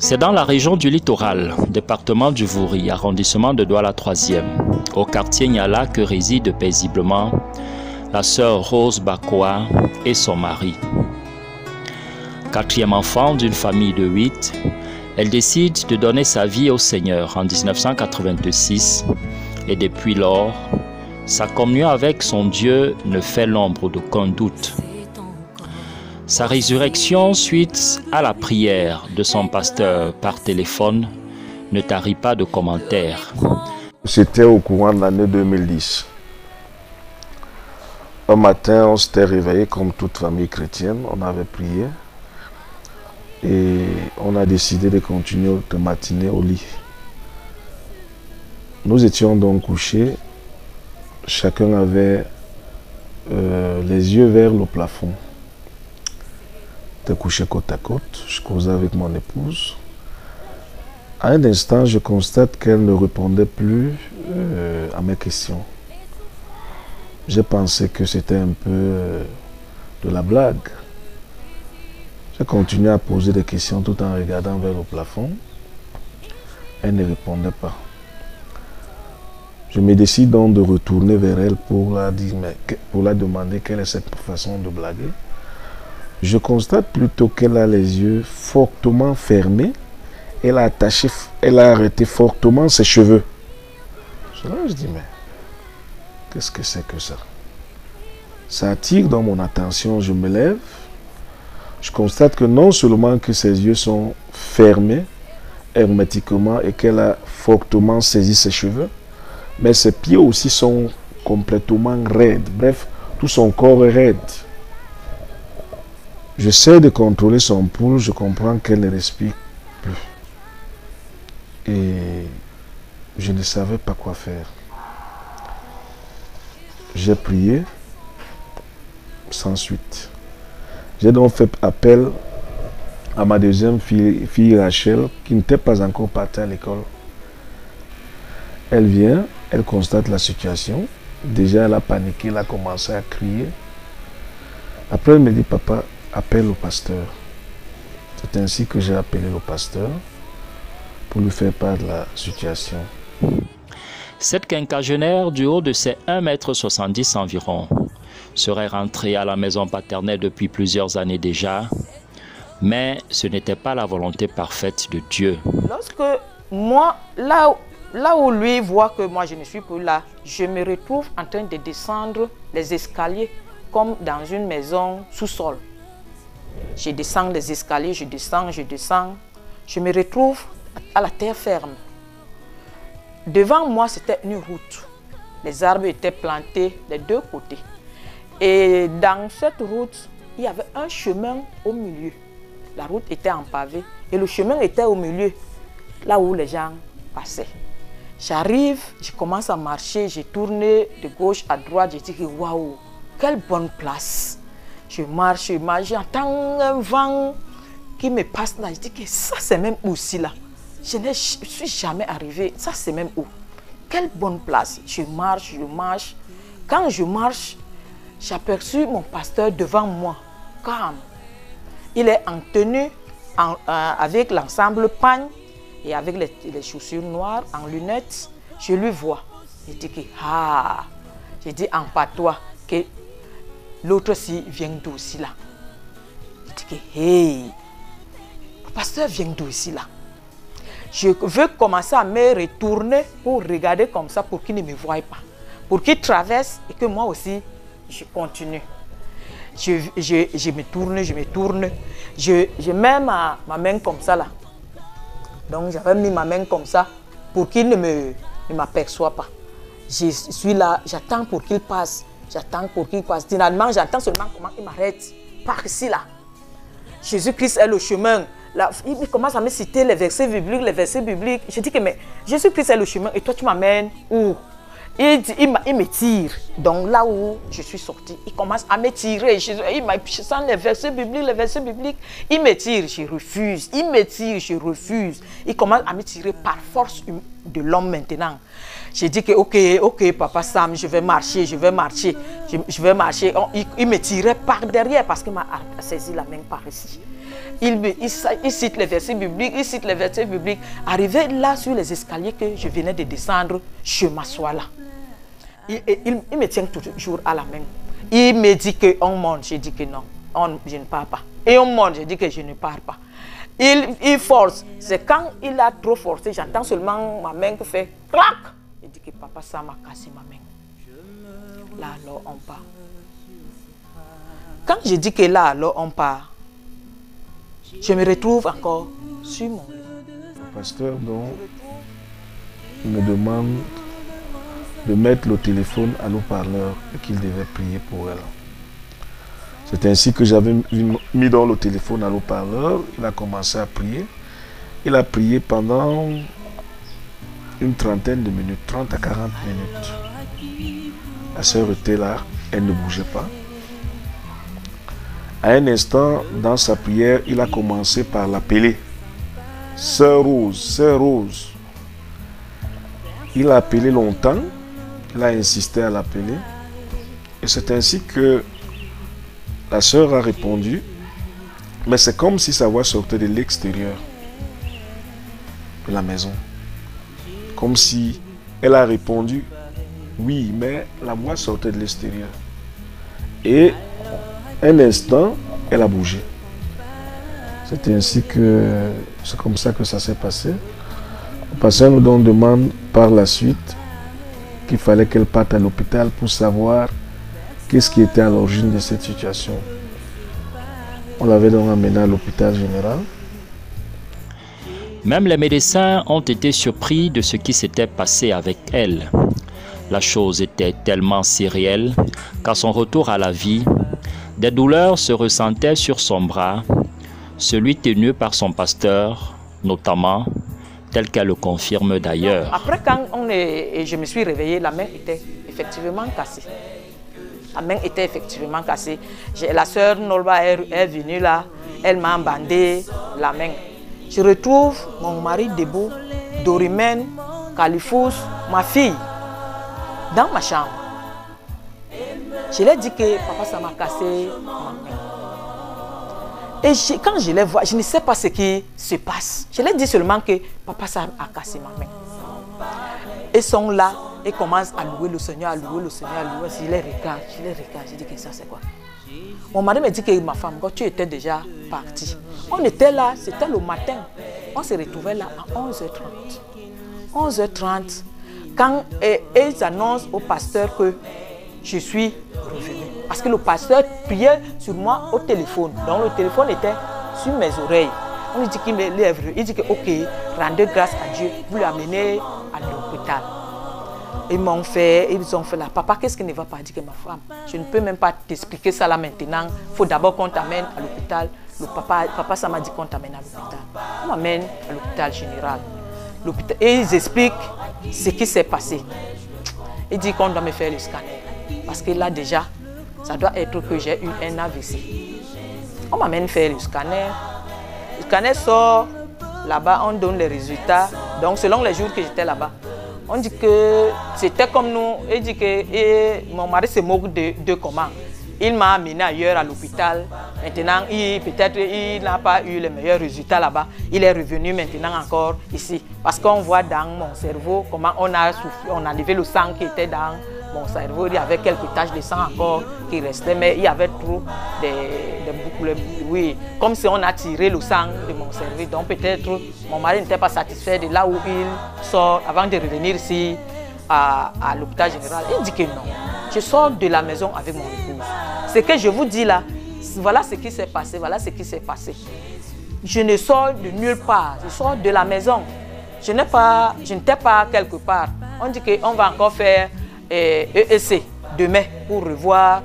C'est dans la région du Littoral, département du Vouri, arrondissement de Douala 3e, au quartier Niala que réside paisiblement la sœur Rose Bakoa et son mari. Quatrième enfant d'une famille de 8, elle décide de donner sa vie au Seigneur en 1986 et depuis lors, sa communion avec son Dieu ne fait l'ombre d'aucun doute. Sa résurrection suite à la prière de son pasteur par téléphone ne tarit pas de commentaires. C'était au courant de l'année 2010. Un matin, on s'était réveillé comme toute famille chrétienne, on avait prié et on a décidé de continuer notre matinée au lit. Nous étions donc couchés, chacun avait les yeux vers le plafond. J'étais couché côte à côte, je causais avec mon épouse. À un instant, je constate qu'elle ne répondait plus à mes questions. J'ai pensé que c'était un peu de la blague. J'ai continué à poser des questions tout en regardant vers le plafond. Elle ne répondait pas. Je me décide donc de retourner vers elle pour la demander quelle est cette façon de blaguer. Je constate plutôt qu'elle a les yeux fortement fermés. Elle a arrêté fortement ses cheveux. Là, je dis, mais qu'est-ce que c'est que ça? Ça attire dans mon attention, je me lève. Je constate que non seulement que ses yeux sont fermés hermétiquement et qu'elle a fortement saisi ses cheveux, mais ses pieds aussi sont complètement raides. Bref, tout son corps est raide. J'essaie de contrôler son pouls, je comprends qu'elle ne respire plus. Et je ne savais pas quoi faire. J'ai prié sans suite. J'ai donc fait appel à ma deuxième fille Rachel, qui n'était pas encore partie à l'école. Elle vient, elle constate la situation. Déjà, elle a paniqué, elle a commencé à crier. Après, elle me dit, papa, appelle le pasteur. C'est ainsi que j'ai appelé le pasteur pour lui faire part de la situation. Cette quinquagénaire du haut de ses 1,70 m environ serait rentrée à la maison paternelle depuis plusieurs années déjà, mais ce n'était pas la volonté parfaite de Dieu. Lorsque moi, là où lui voit que moi je ne suis plus là, je me retrouve en train de descendre les escaliers comme dans une maison sous-sol. Je descends les escaliers, je descends, je me retrouve à la terre ferme. Devant moi, c'était une route. Les arbres étaient plantés des deux côtés. Et dans cette route, il y avait un chemin au milieu. La route était en pavé et le chemin était au milieu, là où les gens passaient. J'arrive, je commence à marcher, j'ai tourné de gauche à droite, j'ai dit waouh, quelle bonne place. Je marche, j'entends un vent qui me passe là. Je dis que ça c'est même aussi là. Je ne suis jamais arrivé. Ça c'est même où. Quelle bonne place. Je marche. Quand je marche, j'ai aperçu mon pasteur devant moi. Calme. Il est en tenue avec l'ensemble pagne et avec les chaussures noires, en lunettes. Je lui vois. Je dis que j'ai dit en patois que l'autre aussi vient d'aussi là. Je dis que hey, le pasteur vient d'aussi là. Je veux commencer à me retourner pour regarder comme ça pour qu'il ne me voie pas. Pour qu'il traverse et que moi aussi, je continue. Je me tourne. Je mets ma main comme ça là. Donc j'avais mis ma main comme ça pour qu'il ne m'aperçoive pas. Je suis là, j'attends pour qu'il passe. Finalement, j'attends seulement comment il m'arrête. Par ici là. Jésus-Christ est le chemin. Là, il commence à me citer les versets bibliques. Je dis que mais Jésus-Christ est le chemin et toi tu m'amènes où? Il me tire. Donc là où je suis sortie, il commence à me tirer. Je sens les versets bibliques. Il me tire, je refuse. Il me tire, je refuse. Il commence à me tirer par force de l'homme maintenant. J'ai dit que ok, papa Sam, je vais marcher. Il me tirait par derrière parce qu'il m'a saisi la main par ici. il cite les versets bibliques, Arrivé là sur les escaliers que je venais de descendre, je m'assois là. Il me tient toujours à la main. Il me dit qu'on monte, je dis que non, je ne pars pas. Et on monte, je dis que je ne pars pas. Il force. C'est quand il a trop forcé, j'entends seulement ma main qui fait clac. Il dit que papa, ça m'a cassé ma main. Là, alors, on part. Quand je dis que là, alors, on part, je me retrouve encore sur mon lit. Le pasteur donc me demande de mettre le téléphone à l'eau-parleur et qu'il devait prier pour elle. C'est ainsi que j'avais mis dans le téléphone à l'eau-parleur. Il a commencé à prier. Il a prié pendant une trentaine de minutes, 30 à 40 minutes. La sœur était là, elle ne bougeait pas. À un instant, dans sa prière, il a commencé par l'appeler. Sœur Rose, Sœur Rose. Il a appelé longtemps. Il a insisté à l'appeler. Et c'est ainsi que la sœur a répondu. Mais c'est comme si sa voix sortait de l'extérieur de la maison. Comme si elle a répondu oui, mais la voix sortait de l'extérieur. Et un instant, elle a bougé. C'est ainsi que c'est comme ça que ça s'est passé. Le pasteur nous demande par la suite qu'il fallait qu'elle parte à l'hôpital pour savoir qu'est-ce qui était à l'origine de cette situation. On l'avait donc amenée à l'hôpital général. Même les médecins ont été surpris de ce qui s'était passé avec elle. La chose était tellement si réelle qu'à son retour à la vie, des douleurs se ressentaient sur son bras, celui tenu par son pasteur, notamment, tel qu'elle le confirme d'ailleurs. Après, quand je me suis réveillée, la main était effectivement cassée. La main était effectivement cassée. La sœur Nolba est venue là, elle m'a bandé la main. Je retrouve mon mari debout, Dorimène, Califous, ma fille, dans ma chambre. Je lui ai dit que papa, ça m'a cassé ma main. Et quand je les vois, je ne sais pas ce qui se passe. Je leur ai dit seulement que papa, ça a cassé ma main. Ils sont là et commencent à louer le Seigneur, à louer le Seigneur, à louer. Je les regarde, je dis que ça c'est quoi? Mon mari me dit que ma femme, quand tu étais déjà partie, on était là, c'était le matin. On se retrouvait là à 11h30. 11h30, quand ils annoncent au pasteur que je suis revenu. Parce que le pasteur priait sur moi au téléphone. Donc le téléphone était sur mes oreilles. On lui dit qu'il est lèvres. Il dit que ok, rendez grâce à Dieu, vous l'amenez à l'hôpital. Ils ont fait là. Papa, qu'est-ce qui ne va pas? Dire que ma femme, je ne peux même pas t'expliquer ça là maintenant. Il faut d'abord qu'on t'amène à l'hôpital. Papa, ça m'a dit qu'on t'amène à l'hôpital. On m'amène à l'hôpital général. Et ils expliquent ce qui s'est passé. Ils disent qu'on doit me faire le scanner. Parce que là déjà, ça doit être que j'ai eu un AVC. On m'amène faire le scanner. Le scanner sort, là-bas on donne les résultats. Donc selon les jours que j'étais là-bas, on dit que c'était comme nous. Il dit que mon mari se moque de comment. Il m'a amené ailleurs à l'hôpital. Maintenant, peut-être il n'a pas eu les meilleurs résultats là-bas. Il est revenu maintenant encore ici. Parce qu'on voit dans mon cerveau comment on a levé le sang qui était dans mon cerveau. Il y avait quelques taches de sang encore qui restaient, mais il y avait trop des boucles. Oui, comme si on a tiré le sang de mon cerveau. Donc peut-être mon mari n'était pas satisfait de là où il sort avant de revenir ici à l'hôpital général. Il dit que non. Je sors de la maison avec mon épouse. Ce que je vous dis là, voilà ce qui s'est passé, voilà ce qui s'est passé. Je ne sors de nulle part, je sors de la maison. Je n'étais pas quelque part. On dit qu'on va encore faire EEC demain pour revoir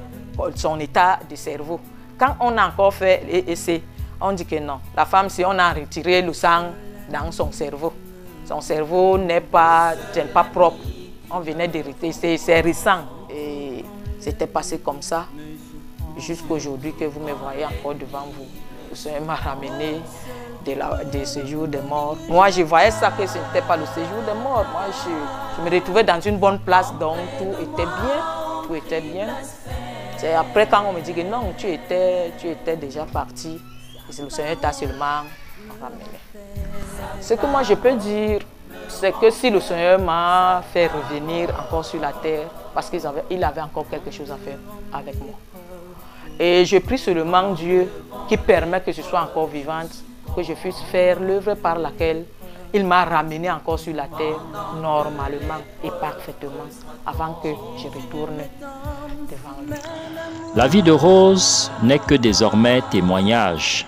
son état de cerveau. Quand on a encore fait l'EEC, on dit que non. La femme, si on a retiré le sang dans son cerveau n'est pas propre. On venait de retirer, c'est récent. Et c'était passé comme ça jusqu'aujourd'hui que vous me voyez encore devant vous. Le Seigneur m'a ramené de séjour des morts. Moi, je voyais ça que ce n'était pas le séjour des morts. Moi, je me retrouvais dans une bonne place, donc tout était bien. Tout était bien. C'est après quand on me dit que non, tu étais déjà parti. Et le Seigneur t'a seulement ramené. Ce que moi je peux dire, c'est que si le Seigneur m'a fait revenir encore sur la terre, parce qu'il avait encore quelque chose à faire avec moi. Et je prie seulement Dieu qui permet que je sois encore vivante, que je puisse faire l'œuvre par laquelle il m'a ramené encore sur la terre normalement et parfaitement avant que je retourne devant lui. La vie de Rose n'est que désormais témoignage.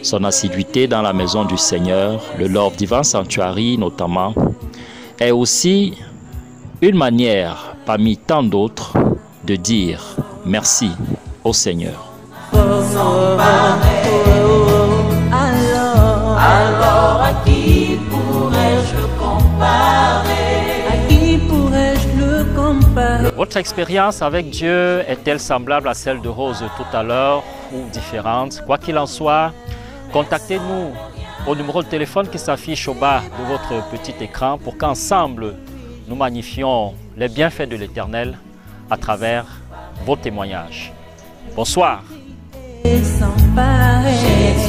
Son assiduité dans la maison du Seigneur, le Love Divine Sanctuary notamment, est aussi une manière parmi tant d'autres de dire merci au Seigneur. Alors à qui pourrais-je comparer? À qui pourrais-je le comparer? Votre expérience avec Dieu est-elle semblable à celle de Rose tout à l'heure ou différente? Quoi qu'il en soit, contactez-nous au numéro de téléphone qui s'affiche au bas de votre petit écran pour qu'ensemble nous magnifions les bienfaits de l'Éternel à travers vos témoignages. Bonsoir. Sans pareil.